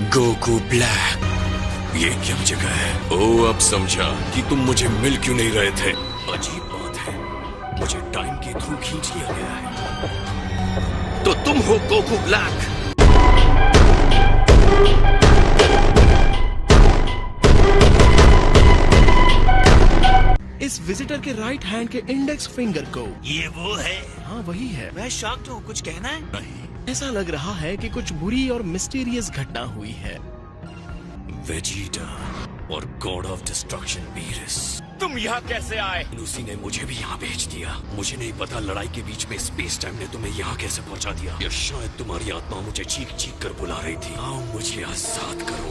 Goku black, ये क्या जगह है? ओ, अब समझा कि तुम मुझे मिल क्यों नहीं रहे थे। अजीब बात है, मुझे टाइम के थ्रू खींच लिया गया है। तो तुम हो गोकू ब्लैक। इस विजिटर के राइट हैंड के इंडेक्स फिंगर को, ये वो है? हाँ वही है। मैं शॉक्ड हूँ, कुछ कहना है? नहीं, ऐसा लग रहा है कि कुछ बुरी और मिस्टीरियस घटना हुई है। वेजिटा और गॉड ऑफ डिस्ट्रक्शन बीरस, तुम यहाँ कैसे आए? उसी ने मुझे भी यहाँ भेज दिया। मुझे नहीं पता लड़ाई के बीच में स्पेस टाइम ने तुम्हें यहाँ कैसे पहुँचा दिया, या शायद तुम्हारी आत्मा मुझे चीख चीख कर बुला रही थी। आओ मुझे आजाद करो।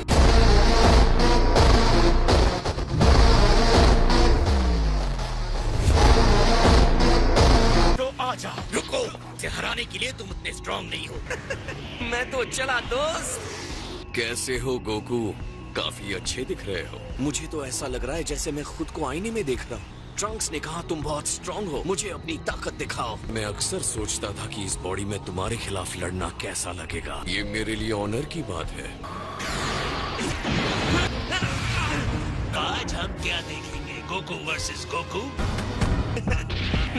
तो आजा। रुको, इसे हराने के लिए तुम उतने स्ट्रांग नहीं हो। मैं तो चला दोस्त। कैसे हो गोकू? काफी अच्छे दिख रहे हो। मुझे तो ऐसा लग रहा है जैसे मैं खुद को आईने में देख रहा हूँ। ट्रंक्स ने कहा तुम बहुत स्ट्रांग हो, मुझे अपनी ताकत दिखाओ। मैं अक्सर सोचता था कि इस बॉडी में तुम्हारे खिलाफ लड़ना कैसा लगेगा। ये मेरे लिए ऑनर की बात है। आज हम क्या देखेंगे? Goku versus Goku?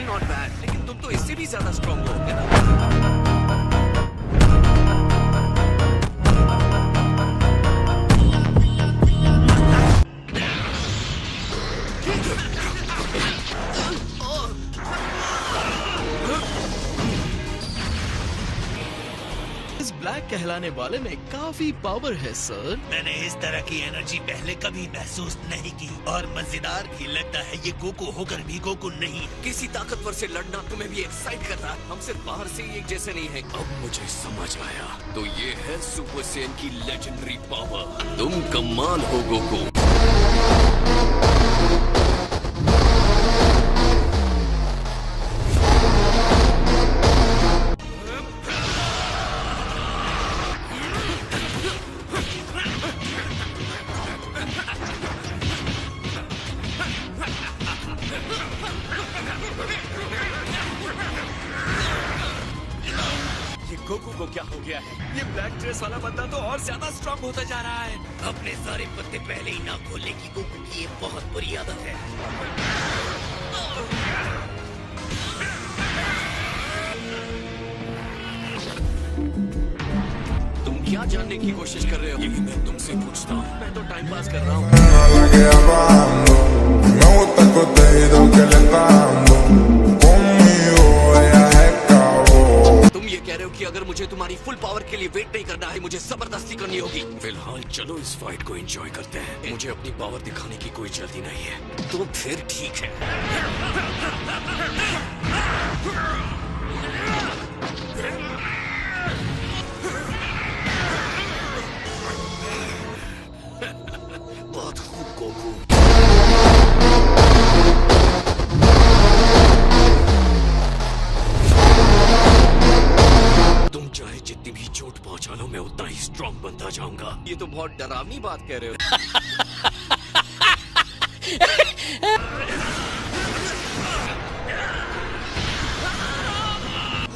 Not bad, लेकिन तुम तो इससे भी ज्यादा स्ट्रांग हो ना? इस ब्लैक कहलाने वाले में काफी पावर है सर। मैंने इस तरह की एनर्जी पहले कभी महसूस नहीं की, और मजेदार भी लगता है ये गोकू होकर भी गोकू नहीं। किसी ताकतवर से लड़ना तुम्हें भी एक्साइट कर रहा है। हम सिर्फ बाहर से ही एक जैसे नहीं है। अब मुझे समझ आया, तो ये है सुपर सैयन की लेजेंडरी पावर। तुम कमाल हो गोकू। गोकू को क्या हो गया है? ये ब्लैक ड्रेस वाला बंदा तो और ज्यादा स्ट्रांग होता जा रहा है। अपने सारे पत्ते पहले ही ना खोलने की गोकू की ये बहुत बुरी आदत है। तुम क्या जानने की कोशिश कर रहे हो? यही मैं तुमसे पूछता हूँ। मैं तो टाइम पास कर रहा हूँ। कह रहे हो कि अगर मुझे तुम्हारी फुल पावर के लिए वेट नहीं करना है, मुझे जबरदस्ती करनी होगी। फिलहाल चलो इस फाइट को एंजॉय करते हैं। मुझे अपनी पावर दिखाने की कोई जल्दी नहीं है। तो फिर ठीक है। बहुत खूब गोकू। चाहे जितनी भी चोट पहुंचा लो, मैं उतना ही स्ट्रांग बनता जाऊंगा। ये तो बहुत डरावनी बात कह रहे हो।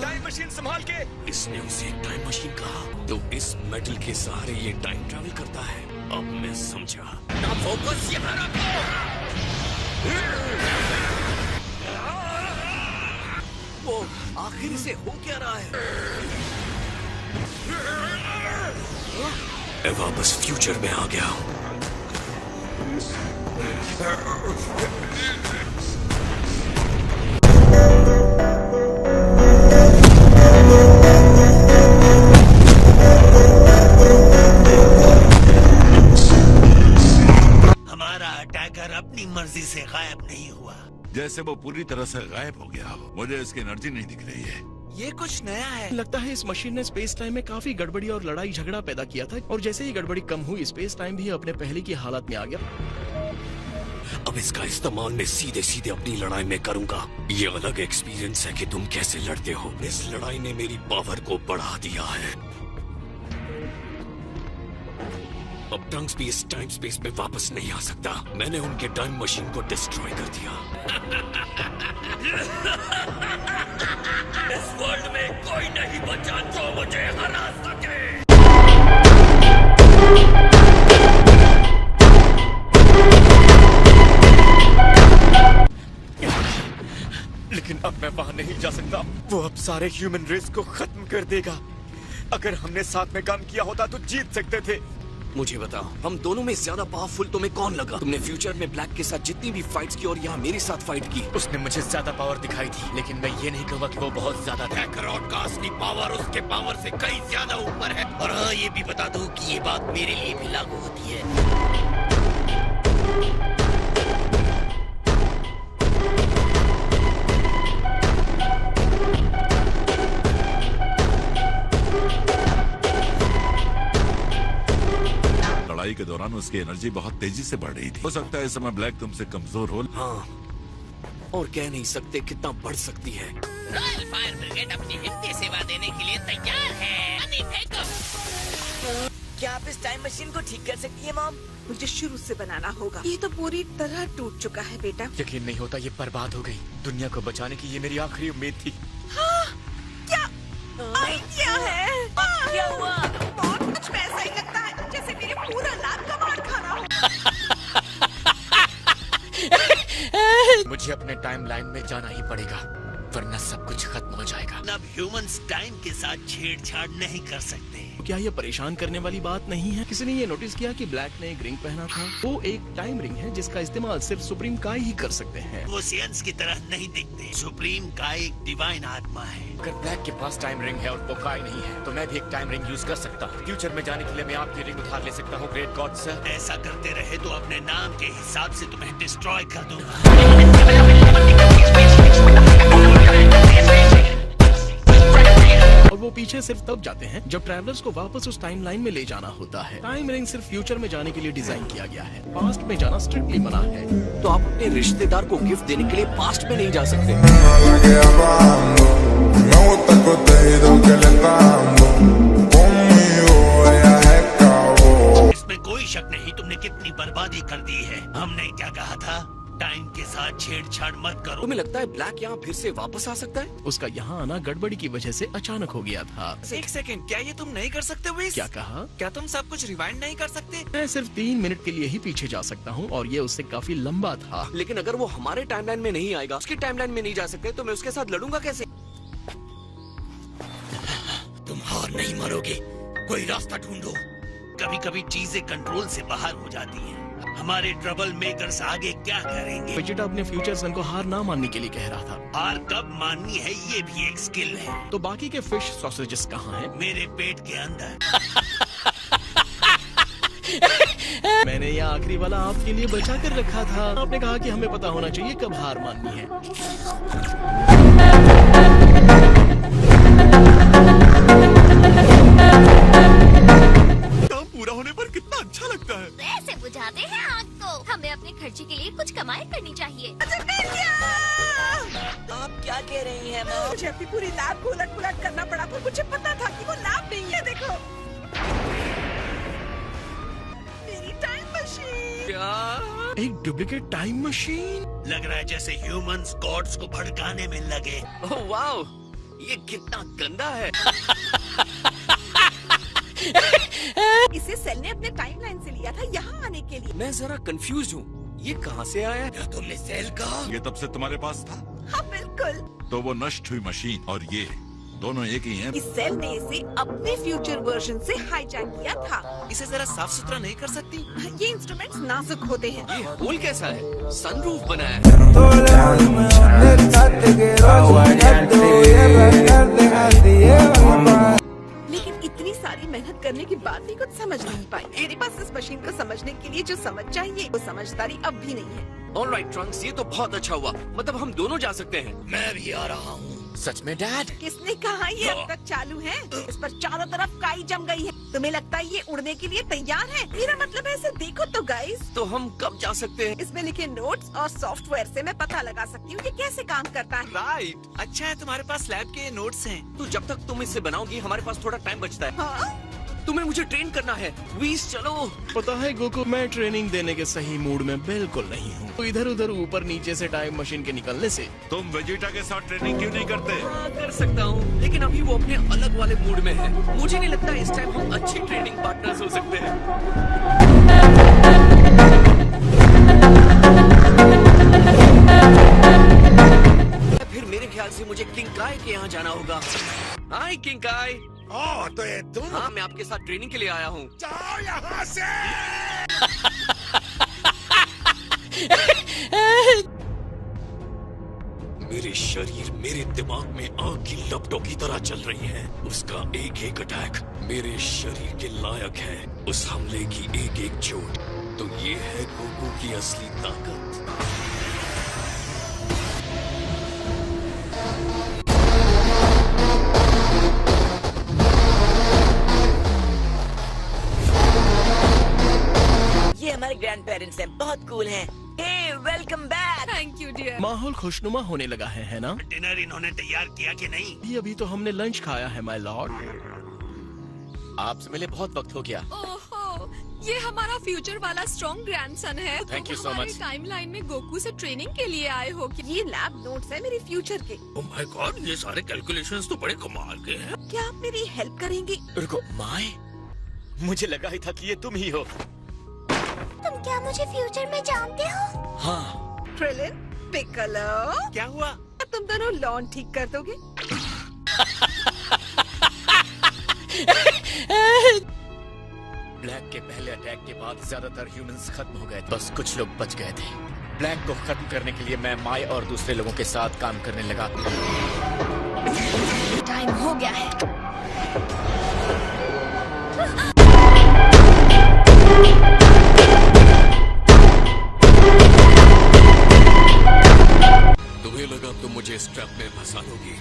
टाइम मशीन संभाल के। इसने उसे एक टाइम मशीन कहा, तो इस मेटल के सहारे ये टाइम ट्रैवल करता है। अब मैं समझा। ना फोकस यहाँ रखो। वो आखिर से हो क्या रहा है? मैं वापस फ्यूचर में आ गया हूँ। हमारा अटैकर अपनी मर्जी से गायब नहीं हुआ। जैसे वो पूरी तरह से गायब हो गया हो। मुझे इसकी एनर्जी नहीं दिख रही है। ये कुछ नया है। लगता है इस मशीन ने स्पेस टाइम में काफी गड़बड़ी और लड़ाई झगड़ा पैदा किया था, और जैसे ही गड़बड़ी कम हुई, स्पेस टाइम भी अपने पहले की हालत में आ गया। अब इसका इस्तेमाल मैं सीधे सीधे अपनी लड़ाई में करूंगा। ये अलग एक्सपीरियंस है कि तुम कैसे लड़ते हो। इस लड़ाई ने मेरी पावर को बढ़ा दिया है। अब ट्रंक्स भी इस टाइम स्पेस में वापस नहीं आ सकता। मैंने उनके टाइम मशीन को डिस्ट्रॉय कर दिया। इस वर्ल्ड में कोई नहीं बचा जो मुझे हरा सके। जा सकता। वो अब सारे ह्यूमन रेस को खत्म कर देगा। अगर हमने साथ में काम किया होता तो जीत सकते थे। मुझे बताओ, हम दोनों में ज्यादा पावरफुल तुम्हें कौन लगा? तुमने फ्यूचर में ब्लैक के साथ जितनी भी फाइट्स की और यहाँ मेरे साथ फाइट की, उसने मुझे ज्यादा पावर दिखाई थी, लेकिन मैं ये नहीं कहूँगा कि वो बहुत ज्यादा था। काकरोट का असली पावर उसके पावर से कई ज्यादा ऊपर है। और हाँ, ये भी बता दूं कि ये बात मेरे लिए भी लागू होती है। लड़ाई के दौरान उसकी एनर्जी बहुत तेजी से बढ़ रही थी। हो सकता है इस समय ब्लैक तुमसे कमजोर हो। हाँ, और कह नहीं सकते कितना बढ़ सकती है। रॉयल फायर ब्रिगेड अपनी हिम्मती सेवा देने के लिए तैयार है। अभी फेंको। क्या आप इस टाइम मशीन को ठीक कर सकती है मॉम? मुझे शुरू से बनाना होगा। ये तो पूरी तरह टूट चुका है बेटा। यकीन नहीं होता, ये बर्बाद हो गई। दुनिया को बचाने की ये मेरी आखिरी उम्मीद थी। हाँ, क्या आइडिया है? क्या हुआ? बहुत कुछ वैसा ही लगता है जैसे मेरे पूरा लाख का मार खाना हो। मुझे अपने टाइमलाइन में जाना ही पड़ेगा, वरना सब कुछ खत्म हो जाएगा। अब ह्यूमंस टाइम के साथ छेड़छाड़ नहीं कर सकते। क्या ये परेशान करने वाली बात नहीं है? किसी ने ये नोटिस किया कि ब्लैक ने एक रिंग पहना था? वो एक टाइम रिंग है जिसका इस्तेमाल सिर्फ सुप्रीम काय ही कर सकते हैं। वो सियंस की तरह नहीं दिखते। सुप्रीम काय एक डिवाइन आत्मा है। अगर ब्लैक के पास टाइम रिंग है और वो काय नहीं है, तो मैं भी एक टाइम रिंग यूज कर सकता हूँ। फ्यूचर में जाने के लिए मैं आपकी रिंग उधार ले सकता हूँ, ग्रेट गॉड सर। ऐसा करते रहे तो अपने नाम के हिसाब से तुम्हें डिस्ट्रॉय कर दूंगा। और वो पीछे सिर्फ तब जाते हैं जब ट्रैवलर्स को वापस उस टाइमलाइन में ले जाना होता है। टाइम रिंग सिर्फ फ्यूचर में जाने के लिए डिजाइन किया गया है। पास्ट में जाना स्ट्रिक्टली मना है। तो आप अपने रिश्तेदार को गिफ्ट देने के लिए पास्ट में नहीं जा सकते। इसमें कोई शक नहीं तुमने कितनी बर्बादी कर दी है। हमने क्या कहा था? टाइम के साथ छेड़छाड़ मत करो। तुम्हें लगता है ब्लैक यहाँ फिर से वापस आ सकता है? उसका यहाँ आना गड़बड़ी की वजह से अचानक हो गया था। एक सेकंड, क्या ये तुम नहीं कर सकते विस? क्या कहा? क्या तुम सब कुछ रिवाइंड नहीं कर सकते? मैं सिर्फ 3 मिनट के लिए ही पीछे जा सकता हूँ और ये उससे काफी लंबा था। लेकिन अगर वो हमारे टाइमलाइन में नहीं आएगा, उसकी टाइमलाइन में नहीं जा सकते, तो मैं उसके साथ लड़ूंगा कैसे? तुम हार नहीं मरोगे, कोई रास्ता ढूंढो। कभी कभी चीजें कंट्रोल से बाहर हो जाती हैं। हमारे ट्रबल मेकर्स आगे क्या करेंगे? वेजिटा अपने फ्यूचर सन को हार ना मानने के लिए कह रहा था। हार कब माननी है ये भी एक स्किल है। तो बाकी के फिश सॉसेजेस कहाँ हैं? मेरे पेट के अंदर। मैंने ये आखिरी वाला आपके लिए बचा कर रखा था। आपने कहा कि हमें पता होना चाहिए कब हार माननी है। पूरा होने पर कितना अच्छा लगता है। वैसे बुझाते हैं आग को। हमें अपने खर्चे के लिए कुछ कमाई करनी चाहिए। आप क्या कह रही हैं मॉम? मुझे अपनी पूरी लैब को उलट पुलट करना पड़ा, पर मुझे पता था कि वो लैब नहीं है। देखो मेरी टाइम मशीन। क्या? एक डुप्लीकेट टाइम मशीन? लग रहा है जैसे ह्यूमंस गॉड्स को भड़काने में लगे। ओह वाओ, ये कितना गंदा है। इसे सेल ने अपने टाइमलाइन से लिया था यहाँ आने के लिए। मैं जरा कंफ्यूज हूँ, ये कहाँ से आया? क्या तुमने सेल कहा? ये तब से तुम्हारे पास था? हाँ बिल्कुल। तो वो नष्ट हुई मशीन और ये दोनों एक ही हैं। इस सेल ने इसे अपने फ्यूचर वर्जन से हाईजैक किया था। इसे जरा साफ सुथरा नहीं कर सकती? ये इंस्ट्रूमेंट्स नाजुक होते हैं। ये होल कैसा है? सनरूफ बनाया है। लेकिन इतनी सारी मेहनत करने के बाद भी कुछ समझ नहीं पाई। मेरे पास इस मशीन को समझने के लिए जो समझ चाहिए वो समझदारी अब भी नहीं है। ऑलराइट ट्रंक्स, ये तो बहुत अच्छा हुआ। मतलब हम दोनों जा सकते हैं। मैं भी आ रहा हूँ। सच में डैड? किसने कहा ये अब तक चालू है? इस पर चारों तरफ काई जम गई है। तुम्हें लगता है ये उड़ने के लिए तैयार है? मेरा मतलब है इसे देखो तो गाइस। तो हम कब जा सकते हैं? इसमें लिखे नोट्स और सॉफ्टवेयर से मैं पता लगा सकती हूँ ये कैसे काम करता है। राइट, अच्छा है तुम्हारे पास लैब के नोट्स हैं। तो जब तक तुम इसे बनाओगी हमारे पास थोड़ा टाइम बचता है। हाँ? तुम्हें मुझे ट्रेन करना है। वीस चलो। पता है गोकू, मैं ट्रेनिंग देने के सही मूड में बिल्कुल नहीं हूँ। तो इधर उधर ऊपर नीचे से टाइम मशीन के निकलने से। तुम वेजिटा के साथ ट्रेनिंग क्यों नहीं करते? हाँ, कर सकता हूँ, लेकिन अभी वो अपने अलग वाले मूड में है। मुझे नहीं लगता इस टाइम हम अच्छे ट्रेनिंग पार्टनर्स हो सकते हैं। फिर मेरे ख्याल से मुझे किंग काय के यहाँ जाना होगा। हाय किंग काय। ओह, तो ये तुम? हाँ, मैं आपके साथ ट्रेनिंग के लिए आया हूँ। जाओ यहाँ से। मेरे शरीर मेरे दिमाग में आग की लपटों की तरह चल रही है। उसका एक एक अटैक मेरे शरीर के लायक है। उस हमले की एक एक चोट। तो ये है गोकू की असली ताकत। ये हमारे ग्रैंड पेरेंट्स हैं, बहुत कूल हैं। Hey, welcome back. Thank you dear. माहौल खुशनुमा होने लगा है ना? डिनर इन्होंने तैयार किया कि नहीं? अभी तो हमने लंच खाया है माय लॉर्ड। आपसे मिले बहुत वक्त हो गया। ओहो, ये हमारा फ्यूचर वाला स्ट्रॉन्ग ग्रैंडसन है। Thank you so हमारी much. टाइमलाइन में गोकू से ट्रेनिंग के लिए आए हो। ये लैब नोट्स है मेरे फ्यूचर के। ओह माय गॉड, ये सारे कैलकुलेशंस तो बड़े कमाल के हैं। क्या आप मेरी हेल्प करेंगे? रुको, माय, मुझे लगा ही था कि ये तुम ही हो। तुम क्या मुझे फ्यूचर में जानते हो? हाँ। ट्रिलिन, पिकलो, क्या हुआ? अब तुम दोनों लॉन ठीक कर दोगे? ब्लैक के पहले अटैक के बाद ज्यादातर ह्यूमंस खत्म हो गए थे। बस कुछ लोग बच गए थे। ब्लैक को खत्म करने के लिए मैं माय और दूसरे लोगों के साथ काम करने लगा। टाइम हो गया है। तुम्हें लगा तुम मुझे इस ट्रैप में फंसा दोगी?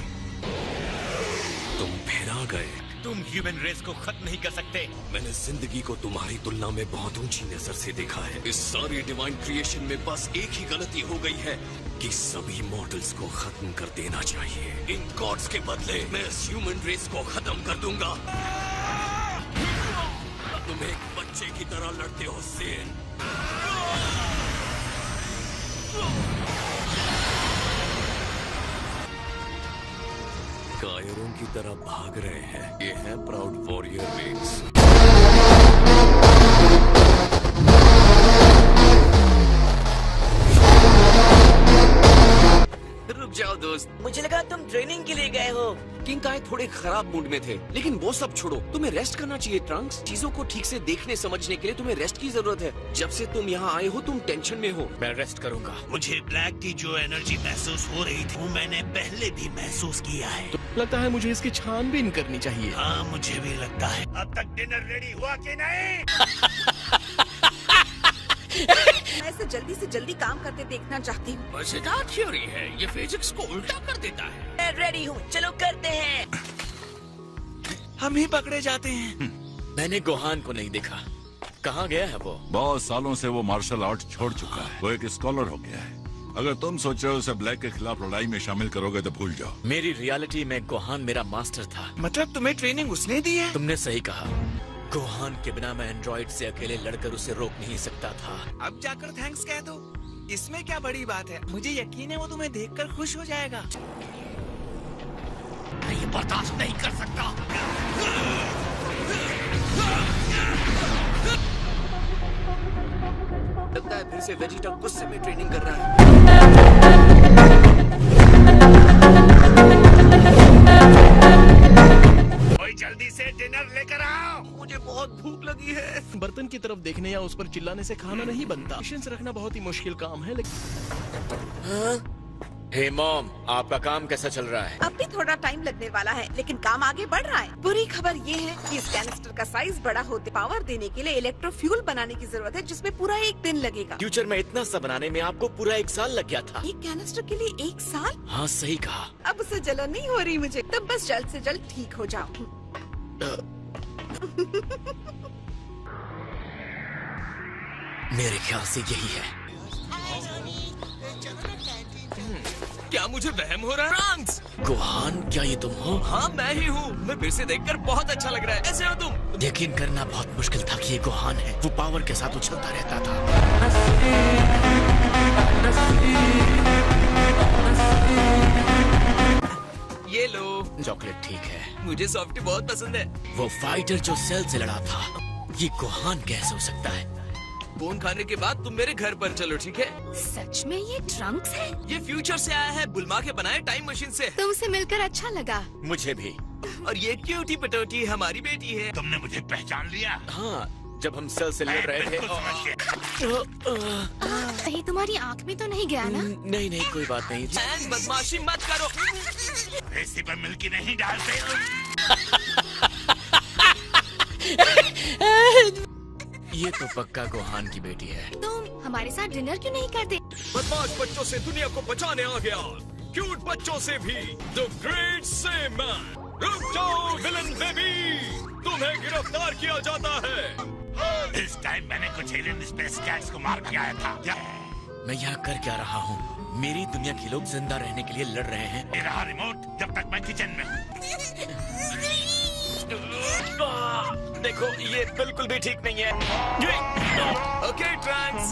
तुम फिर आ गए। तुम ह्यूमन रेस को खत्म नहीं कर सकते। मैंने जिंदगी को तुम्हारी तुलना में बहुत ऊंची नजर से देखा है। इस सारी डिवाइन क्रिएशन में बस एक ही गलती हो गई है कि सभी मॉडल्स को खत्म कर देना चाहिए। इन गॉड्स के बदले मैं इस ह्यूमन रेस को खत्म कर दूंगा। तुम एक बच्चे की तरह लड़ते हो सेन। कायरों की तरह भाग रहे हैं। ये है प्राउड वॉरियर वेग्स। रुक जाओ दोस्त। मुझे लगा तुम ट्रेनिंग के लिए गए हो। किंग काय थोड़े खराब मूड में थे, लेकिन वो सब छोड़ो। तुम्हें रेस्ट करना चाहिए ट्रंक्स। चीजों को ठीक से देखने समझने के लिए तुम्हें रेस्ट की जरूरत है। जब से तुम यहाँ आए हो तुम टेंशन में हो। मैं रेस्ट करूंगा। मुझे ब्लैक की जो एनर्जी महसूस हो रही थी वो मैंने पहले भी महसूस किया है। तो लगता है मुझे इसकी छानबीन करनी चाहिए। हाँ, मुझे भी लगता है। अब तक डिनर रेडी हुआ कि नहीं? मैं इसे जल्दी से जल्दी काम करते देखना चाहती हूँ। मजेदार थ्योरी है। ये फिजिक्स को उल्टा कर देता है। मैं रेडी हूँ, चलो करते हैं। हम ही पकड़े जाते हैं। मैंने गोहान को नहीं देखा। कहाँ गया है वो? बहुत सालों से वो मार्शल आर्ट छोड़ चुका है। वो एक स्कॉलर हो गया है। अगर तुम सोच रहे हो उसे ब्लैक के खिलाफ लड़ाई में शामिल करोगे तो भूल जाओ। मेरी रियलिटी में गोहान मेरा मास्टर था। मतलब तुम्हें ट्रेनिंग उसने दी है? तुमने सही कहा। गोहान के बिना मैं एंड्रॉइड से अकेले लड़कर उसे रोक नहीं सकता था। अब जाकर थैंक्स कह दो। इसमें क्या बड़ी बात है? मुझे यकीन है वो तुम्हें देखकर खुश हो जाएगा। मैं ये बर्दाश्त नहीं कर सकता। लगता है फिर से वेजिटा गुस्से में ट्रेनिंग कर रहा है। कोई जल्दी से डिनर लेकर आओ। मुझे बहुत भूख लगी है। बर्तन की तरफ देखने या उस पर चिल्लाने से खाना नहीं बनता। पेशेंस रखना बहुत ही मुश्किल काम है, लेकिन हे मॉम, आपका काम कैसा चल रहा है? अब भी थोड़ा टाइम लगने वाला है, लेकिन काम आगे बढ़ रहा है। बुरी खबर ये है कि इस कैनिस्टर का साइज बड़ा होते पावर देने के लिए इलेक्ट्रोफ्यूल बनाने की जरूरत है, जिसमें पूरा 1 दिन लगेगा। फ्यूचर में इतना सा बनाने में आपको पूरा 1 साल लग गया था। एक कैनिस्टर के लिए 1 साल? हाँ, सही कहा। अब उससे जलन नहीं हो रही मुझे। तब बस जल्द से जल्द ठीक हो जाओ। मेरे ख्याल से यही है। क्या मुझे वहम हो रहा है? फ्रांस! गोहान, क्या ये तुम हो? हाँ, मैं ही हूँ। मैं फिर से देखकर बहुत अच्छा लग रहा है। कैसे हो तुम? यकीन करना बहुत मुश्किल था कि ये गोहान है। वो पावर के साथ उछलता रहता था। ये लो। चॉकलेट ठीक है। मुझे सॉफ्टी बहुत पसंद है। वो फाइटर जो सेल से लड़ा था, ये गोहान कैसे हो सकता है? कोन खाने के बाद तुम मेरे घर पर चलो, ठीक है? सच में ये ट्रंक्स है? ये फ्यूचर से आया है, बुलमा के बनाए टाइम मशीन से। तुमसे मिलकर अच्छा लगा। मुझे भी। और ये क्यूटी पटोटी हमारी बेटी है। तुमने मुझे पहचान लिया? हाँ, जब हम सेल से लड़ रहे थे। कहीं तुम्हारी आँख में तो नहीं गया ना? नहीं नहीं, कोई बात नहीं। बदमाशी मत करो। रेसी पर मिल्की नहीं डालते। ये तो पक्का गोहान की बेटी है। तुम हमारे साथ डिनर क्यों नहीं करते? बदमाश बच्चों से दुनिया को बचाने आ गया, क्यूट बच्चों से भी। द ग्रेट सेमैन। रुक जाओ विलन बेबी, तुम्हें गिरफ्तार किया जाता है। इस टाइम मैंने कुछ एलियन स्पेस कैट्स को मार के आया था। मैं यहाँ कर क्या रहा हूँ? मेरी दुनिया के लोग जिंदा रहने के लिए लड़ रहे हैं। ये रहा रिमोट, जब तक मैं किचन में हूँ। देखो, ये बिल्कुल भी ठीक नहीं है। Okay ट्रैंक्स।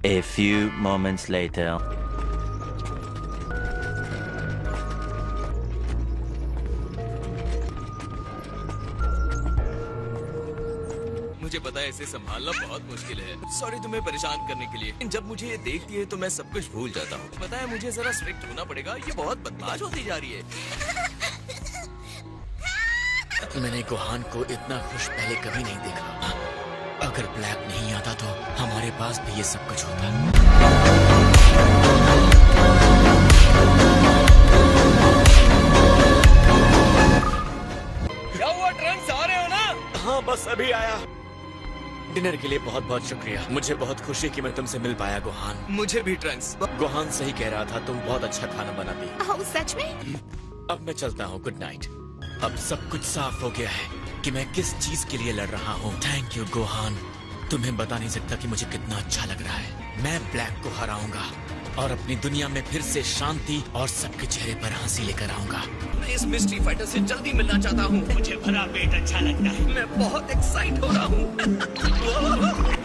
A few moments later. मुझे पता है इसे संभालना बहुत मुश्किल है। सॉरी तुम्हें परेशान करने के लिए। जब मुझे ये देखती है तो मैं सब कुछ भूल जाता हूँ। पता है मुझे जरा स्ट्रिक्ट होना पड़ेगा, ये बहुत बदमाश होती जा रही है। मैंने गोहान को इतना खुश पहले कभी नहीं देखा। अगर ब्लैक नहीं आता तो हमारे पास भी ये सब कुछ होता। क्या हुआ ट्रंक्स, आ रहे हो ना? हाँ, बस अभी आया। डिनर के लिए बहुत बहुत शुक्रिया। मुझे बहुत खुशी कि मैं तुमसे मिल पाया गोहान। मुझे भी ट्रंक्स। गोहान सही कह रहा था, तुम बहुत अच्छा खाना बनाती। ओह, सच में? अब मैं चलता हूँ, गुड नाइट। अब सब कुछ साफ हो गया है कि मैं किस चीज के लिए लड़ रहा हूँ। Thank you Gohan. तुम्हें बता नहीं सकता कि मुझे कितना अच्छा लग रहा है। मैं ब्लैक को हराऊंगा और अपनी दुनिया में फिर से शांति और सबके चेहरे पर हंसी लेकर आऊंगा। मैं इस मिस्ट्री फाइटर से जल्दी मिलना चाहता हूँ। मुझे भरा पेट अच्छा लगता है। मैं बहुत एक्साइट हो रहा हूँ।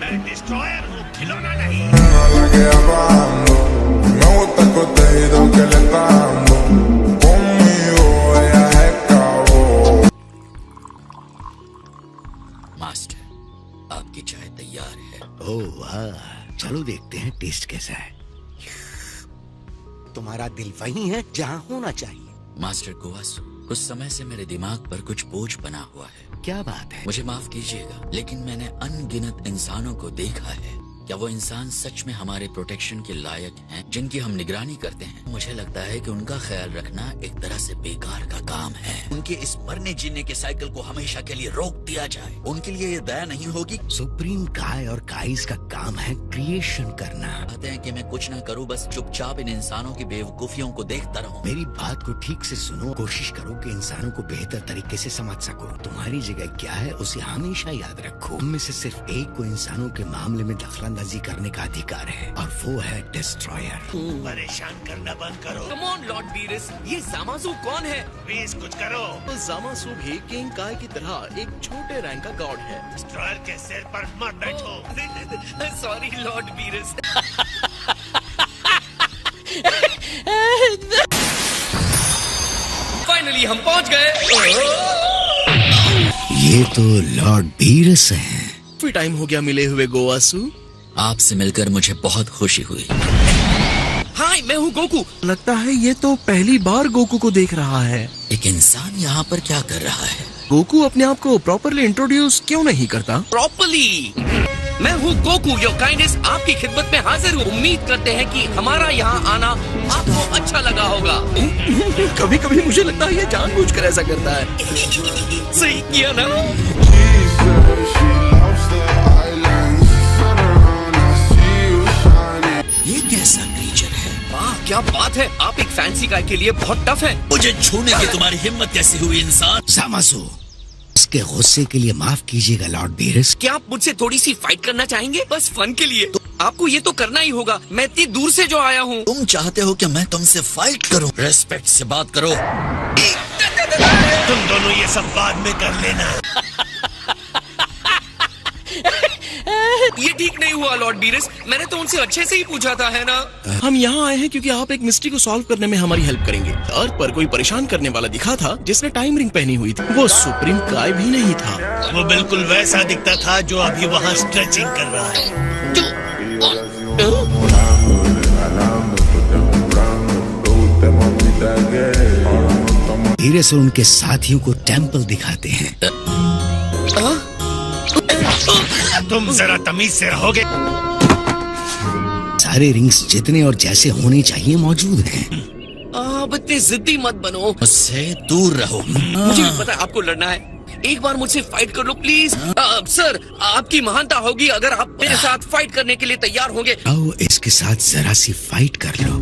मैं डिस्ट्रॉयर हूँ, खिलौना नहीं। मास्टर, आपकी चाय तैयार है। ओह वाह, चलो देखते हैं टेस्ट कैसा है। तुम्हारा दिल वही है जहाँ होना चाहिए। मास्टर गोवासु, कुछ समय से मेरे दिमाग पर कुछ बोझ बना हुआ है। क्या बात है? मुझे माफ कीजिएगा, लेकिन मैंने अनगिनत इंसानों को देखा है। क्या वो इंसान सच में हमारे प्रोटेक्शन के लायक हैं, जिनकी हम निगरानी करते हैं? मुझे लगता है कि उनका ख्याल रखना एक तरह से बेकार का काम है। उनके इस मरने जीने के साइकिल को हमेशा के लिए रोक दिया जाए। उनके लिए ये दया नहीं होगी। सुप्रीम काय और काइस का काम है क्रिएशन करना। चाहते हैं कि मैं कुछ न करूं, बस चुपचाप इन इंसानों की बेवकूफियों को देखता रहूं। मेरी बात को ठीक से सुनो, कोशिश करो कि इंसानों को बेहतर तरीके से समझ सको। तुम्हारी जगह क्या है उसे हमेशा याद रखो। उनमें से सिर्फ एक को इंसानों के मामले में दखलंदाजी करने का अधिकार है, और वो है डिस्ट्रॉयर। परेशान करना बंद करो। कम ऑन लॉर्ड बीरस, ये जामासु कौन है? प्लीज कुछ करो। तो जामासु भी किंग काय की तरह एक छोटे रैंक का गॉड है। डिस्ट्रॉयर के सिर पर मत बैठो। Sorry Lord Beerus. फाइनली हम पहुंच गए। ये तो लॉर्ड बीरस हैं। काफी टाइम हो गया मिले हुए गोवासु। आपसे मिलकर मुझे बहुत खुशी हुई। हाय, मैं हूँ गोकू। लगता है ये तो पहली बार गोकू को देख रहा है। एक इंसान यहाँ पर क्या कर रहा है? गोकू अपने आप को प्रॉपरली इंट्रोड्यूस क्यों नहीं करता? प्रॉपरली, मैं हूँ गोकू, योर काइंडनेस आपकी खिदमत में हाजिर हूँ। उम्मीद करते हैं कि हमारा यहाँ आना आपको अच्छा लगा होगा। कभी कभी मुझे लगता है ये जानबूझकर ऐसा करता है। सही किया ना? ये कैसा क्रीचर है? वाह, क्या बात है। आप एक फैंसी गाय के लिए बहुत टफ है। मुझे छूने की तुम्हारी हिम्मत कैसे हुई इंसान? जामासु, इसके गुस्से के लिए माफ कीजिएगा लॉर्ड बीरस। क्या आप मुझसे थोड़ी सी फाइट करना चाहेंगे? बस फन के लिए। तो आपको ये तो करना ही होगा। मैं इतनी दूर से जो आया हूँ। तुम चाहते हो कि मैं तुमसे फाइट करूँ? रेस्पेक्ट से बात करो। तुम दोनों ये सब बाद में कर लेना। ये ठीक नहीं हुआ लॉर्ड बीरस, मैंने तो उनसे अच्छे से ही पूछा था, है ना? हम यहाँ आए हैं क्योंकि आप एक मिस्ट्री को सॉल्व करने में हमारी हेल्प करेंगे। अर्थ पर कोई परेशान करने वाला दिखा था जिसने टाइम रिंग पहनी हुई थी। वो सुप्रीम काय भी नहीं था। वो बिल्कुल वैसा दिखता था जो अभी वहाँ स्ट्रेचिंग कर रहा है। धीरे से उनके साथियों को टेम्पल दिखाते हैं। तुम जरा तमीज से रहोगे। सारे रिंग्स जितने और जैसे होने चाहिए मौजूद हैं। आप इतने जिद्दी मत बनो, मुझसे दूर रहो। मुझे भी पता है आपको लड़ना है। एक बार मुझसे फाइट कर लो प्लीज। सर, आपकी महानता होगी अगर आप मेरे साथ फाइट करने के लिए तैयार होंगे। आओ इसके साथ जरा सी फाइट कर लो,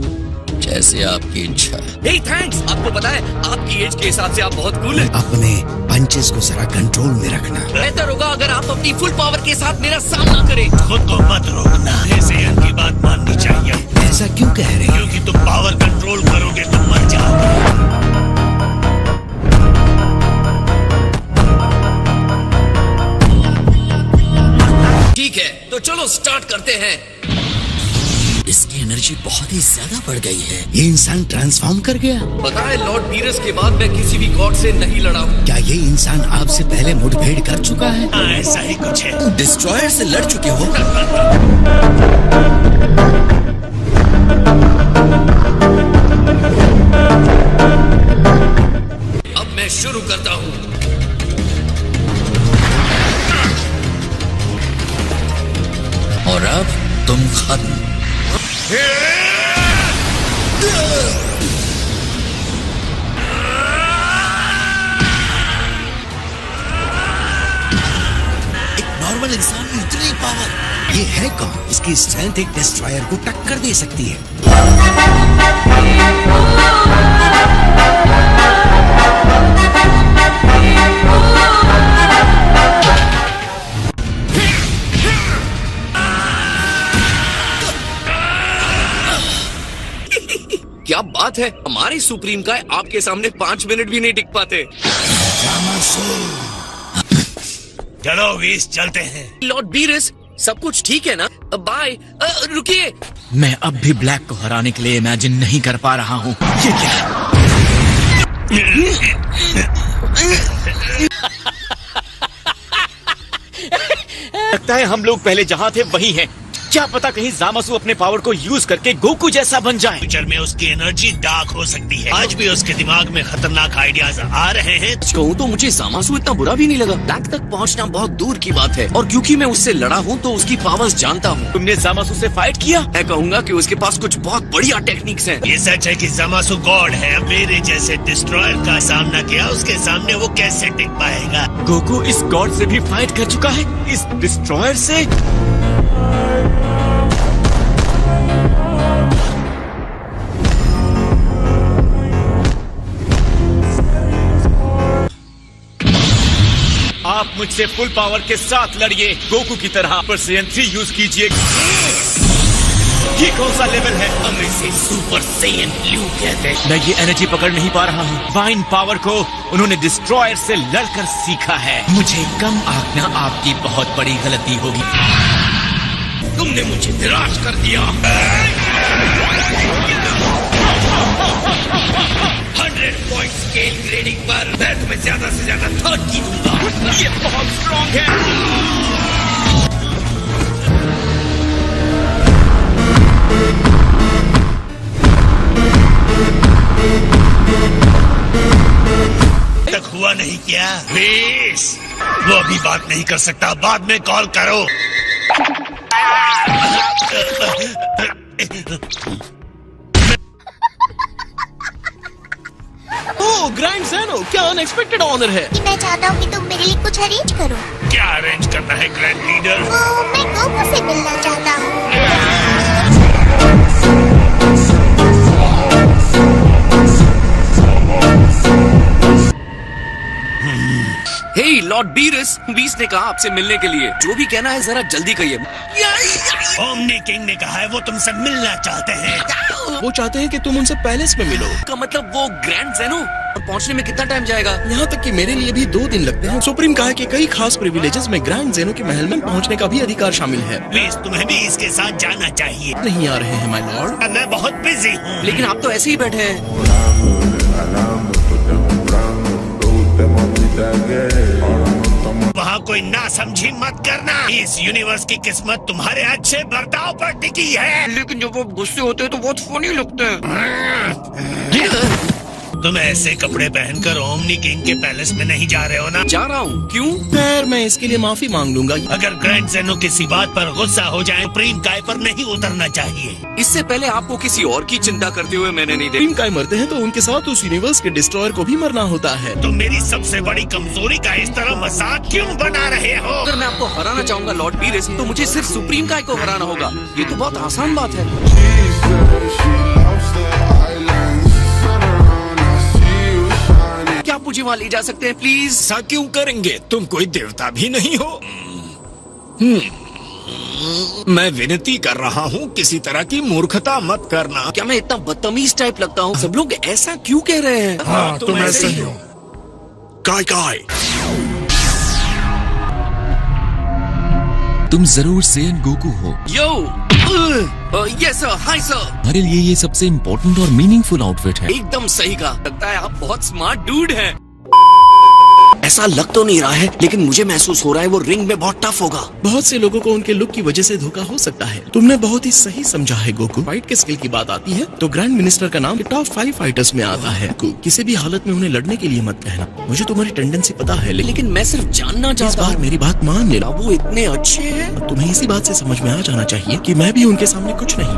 जैसे आपकी इच्छा। हे थैंक्स। आपको पता है आपकी एज के हिसाब से आप बहुत कूल हैं। अपने पंचेस को जरा कंट्रोल में रखना। बेहतर होगा अगर आप अपनी फुल पावर के साथ मेरा सामना करें। खुद को मत रोकना, ऐसे इनकी बात माननी चाहिए। ऐसा क्यों कह रहे हैं? क्योंकि तुम पावर कंट्रोल करोगे तो मर जाओगे। ठीक है, तो चलो स्टार्ट करते हैं। इसकी एनर्जी बहुत ही ज्यादा बढ़ गई है। ये इंसान ट्रांसफॉर्म कर गया। पता है लॉर्ड बीरस के बाद मैं किसी भी गॉड से नहीं लड़ा हूँ। क्या ये इंसान आपसे पहले मुठभेड़ कर चुका है? हाँ, ऐसा ही कुछ है। डिस्ट्रॉयर से लड़ चुके हो? अब मैं शुरू करता हूँ। और अब तुम खत्म। एक नॉर्मल इंसान में इतनी पावर। ये है कौन? इसकी स्ट्रेंथ एक डिस्ट्रॉयर को टक्कर दे सकती है। क्या बात है, हमारी सुप्रीम काय आपके सामने 5 मिनट भी नहीं टिक पाते। चलो वीस, चलते हैं। लॉर्ड बीरस, सब कुछ ठीक है ना? बाय। रुकिए। मैं अब भी ब्लैक को हराने के लिए इमेजिन नहीं कर पा रहा हूँ। ये क्या? लगता है हम लोग पहले जहाँ थे वही हैं। क्या पता कहीं जामासु अपने पावर को यूज करके गोकू जैसा बन जाए। फ्यूचर में उसकी एनर्जी डार्क हो सकती है। आज भी उसके दिमाग में खतरनाक आइडियाज आ रहे हैं। कहूँ तो मुझे जामासु इतना बुरा भी नहीं लगा। ब्लैक तक पहुँचना बहुत दूर की बात है, और क्योंकि मैं उससे लड़ा हूँ तो उसकी पावर्स जानता हूँ। तुमने जामासु से फाइट किया? मैं कहूँगा कि उसके पास कुछ बहुत बढ़िया टेक्निक्स हैं। ये सच है कि जामासु गॉड है। मेरे जैसे डिस्ट्रॉयर का सामना किया, उसके सामने वो कैसे टिक पाएगा? गोकू इस गॉड से भी फाइट कर चुका है, इस डिस्ट्रॉयर से। आप मुझसे फुल पावर के साथ लड़िए गोकू की तरह। पर CN3 यूज कीजिए। ये कौन सा लेवल है? हम इसे सुपर सैयन ब्लू कहते हैं। मैं ये एनर्जी पकड़ नहीं पा रहा हूँ। फाइन पावर को उन्होंने डिस्ट्रॉयर से लड़कर सीखा है। मुझे कम आंकना आपकी बहुत बड़ी गलती होगी। तुमने मुझे निराश कर दिया। 100 पॉइंट स्केल ग्रेडिंग पर मैं तुम्हें ज्यादा से ज्यादा 30 दूंगा। ये बहुत स्ट्रॉन्ग है। तक हुआ नहीं क्या? प्लीज, वो अभी बात नहीं कर सकता, बाद में कॉल करो। ओह ग्रैंड ज़ेनो, क्या अनएक्सपेक्टेड ऑनर है। मैं चाहता हूँ कि तुम मेरे लिए कुछ अरेंज करो। क्या अरेंज करना है ग्रैंड लीडर? मैं गोकू से मिलना चाहता हूँ। हे लॉर्ड बीरस, बीस ने कहा आपसे मिलने के लिए। जो भी कहना है जरा जल्दी कहिए। ओमनी किंग ने कहा है वो तुमसे मिलना चाहते हैं। वो चाहते हैं कि तुम उनसे पैलेस में मिलो। का मतलब वो ग्रैंड ज़ेनो? पहुंचने में कितना टाइम जाएगा? यहाँ तक कि मेरे लिए भी 2 दिन लगते हैं। सुप्रीम कहा कि कई खास प्रिविलेजेस में ग्रैंड जेनो के महल में पहुँचने का भी अधिकार शामिल है। प्लीज तुम्हें भी इसके साथ जाना चाहिए। नहीं आ रहे हैं माय लॉर्ड। मैं बहुत बिजी हूँ। लेकिन आप तो ऐसे ही बैठे हैं। वहाँ कोई ना समझी मत करना। इस यूनिवर्स की किस्मत तुम्हारे अच्छे बर्ताव पर टिकी है। लेकिन जब वो गुस्से होते हैं तो बहुत फनी लगते हैं। तुम ऐसे कपड़े पहनकर ओमनी किंग के पैलेस में नहीं जा रहे हो ना? जा रहा हूँ। क्यों? खैर मैं इसके लिए माफी मांग लूंगा। अगर ग्रैंड जेनो किसी बात पर गुस्सा हो जाए, सुप्रीम काय पर नहीं उतरना चाहिए। इससे पहले आपको किसी और की चिंता करते हुए मैंने नहीं देखा। सुप्रीम काय मरते हैं तो उनके साथ उस यूनिवर्स के डिस्ट्रॉयर को भी मरना होता है। तुम मेरी सबसे बड़ी कमजोरी का इस तरह मजाक क्यों बना रहे हो? अगर मैं आपको हराना चाहूंगा लॉर्ड पीरिस, तो मुझे सिर्फ सुप्रीम काय को हराना होगा। ये तो बहुत आसान बात है। क्या आप मुझे वहाँ ले जा सकते हैं प्लीज? ऐसा क्यों करेंगे? तुम कोई देवता भी नहीं हो। मैं विनती कर रहा हूँ, किसी तरह की मूर्खता मत करना। क्या मैं इतना बदतमीज टाइप लगता हूँ? सब लोग ऐसा क्यों कह रहे हैं? हाँ, तुम ऐसे ही हो। काय तुम जरूर सेयन गोकू हो। यो यस सर, हाय सर। हमारे लिए ये सबसे इम्पोर्टेंट और मीनिंगफुल आउटफिट है। एकदम सही कहा। लगता है आप बहुत स्मार्ट डूड हैं। ऐसा लग तो नहीं रहा है, लेकिन मुझे महसूस हो रहा है वो रिंग में बहुत टफ होगा। बहुत से लोगों को उनके लुक की वजह से धोखा हो सकता है। तुमने बहुत ही सही समझा है गोकू। फाइट के स्किल की बात आती है तो ग्रैंड मिनिस्टर का नाम टॉप 5 फाइटर्स में आता है। किसी भी हालत में उन्हें लड़ने के लिए मत कहना। मुझे तुम्हारी टेंडेंसी पता है, लेकिन मैं सिर्फ जानना चाहता हूँ। इस बार मेरी बात मान लेना। वो इतने अच्छे हैं। तुम्हें इसी बात से समझ में आ जाना चाहिए कि मैं भी उनके सामने कुछ नहीं।